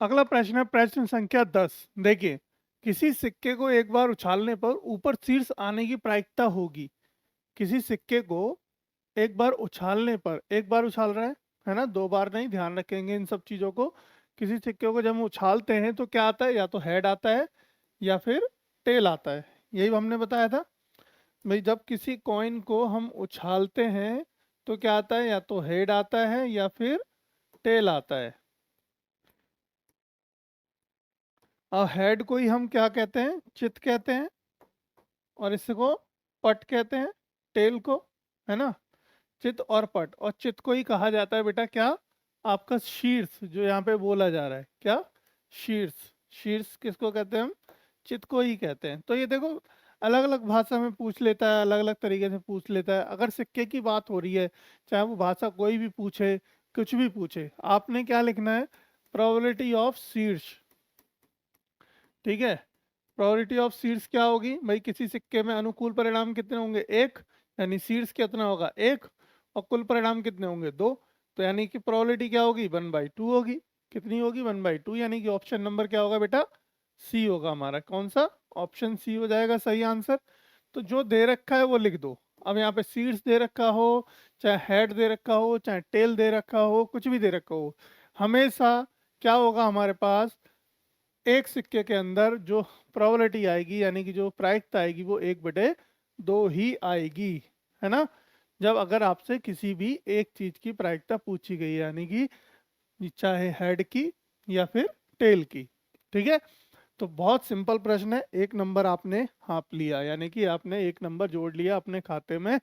अगला प्रश्न है प्रश्न संख्या 10। देखिए, किसी सिक्के को एक बार उछालने पर ऊपर शीर्ष आने की प्रायिकता होगी। किसी सिक्के को एक बार उछालने पर, एक बार उछाल रहा है ना, दो बार नहीं, ध्यान रखेंगे इन सब चीजों को। किसी सिक्के को जब हम उछालते हैं तो क्या आता है, या तो हेड आता है या फिर टेल आता है। यही हमने बताया था भाई, जब किसी कॉइन को हम उछालते हैं तो क्या आता है, या तो हेड आता है या फिर टेल आता है। और हेड को ही हम क्या कहते हैं, चित कहते हैं, और इसको पट कहते हैं, टेल को, है ना। चित और पट, और चित को ही कहा जाता है बेटा क्या, आपका शीर्ष, जो यहाँ पे बोला जा रहा है क्या, शीर्ष। शीर्ष किसको कहते हैं हम, चित को ही कहते हैं। तो ये देखो, अलग अलग भाषा में पूछ लेता है, अलग अलग तरीके से पूछ लेता है। अगर सिक्के की बात हो रही है, चाहे वो भाषा कोई भी पूछे, कुछ भी पूछे, आपने क्या लिखना है, प्रोबेबिलिटी ऑफ शीर्ष। ठीक है, प्रोबेबिलिटी ऑफ शीर्ष क्या होगी भाई, किसी सिक्के में अनुकूल परिणाम कितने होंगे, एक, यानी शीर्ष कितना होगा, एक, और कुल परिणाम कितने होंगे, दो। तो यानी कि प्रोबेबिलिटी क्या होगी, 1/2 होगी। कितनी होगी, 1/2, यानी कि ऑप्शन नंबर क्या होगा बेटा, सी होगा हमारा। कौन सा, ऑप्शन सी हो जाएगा सही आंसर। तो जो दे रखा है वो लिख दो। अब यहाँ पे शीर्ष दे रखा हो, चाहे हेड दे रखा हो, चाहे टेल दे रखा हो, कुछ भी दे रखा हो, हमेशा क्या होगा हमारे पास, एक सिक्के के अंदर जो प्रोबेबिलिटी आएगी, यानी कि जो प्रायिकता आएगी, वो 1/2 ही आएगी, है ना। जब अगर आपसे किसी भी एक चीज की प्रायिकता पूछी गई है, यानी कि चाहे हेड की या फिर टेल की। ठीक है, तो बहुत सिंपल प्रश्न है, एक नंबर आपने हाप लिया, यानी कि आपने एक नंबर जोड़ लिया अपने खाते में।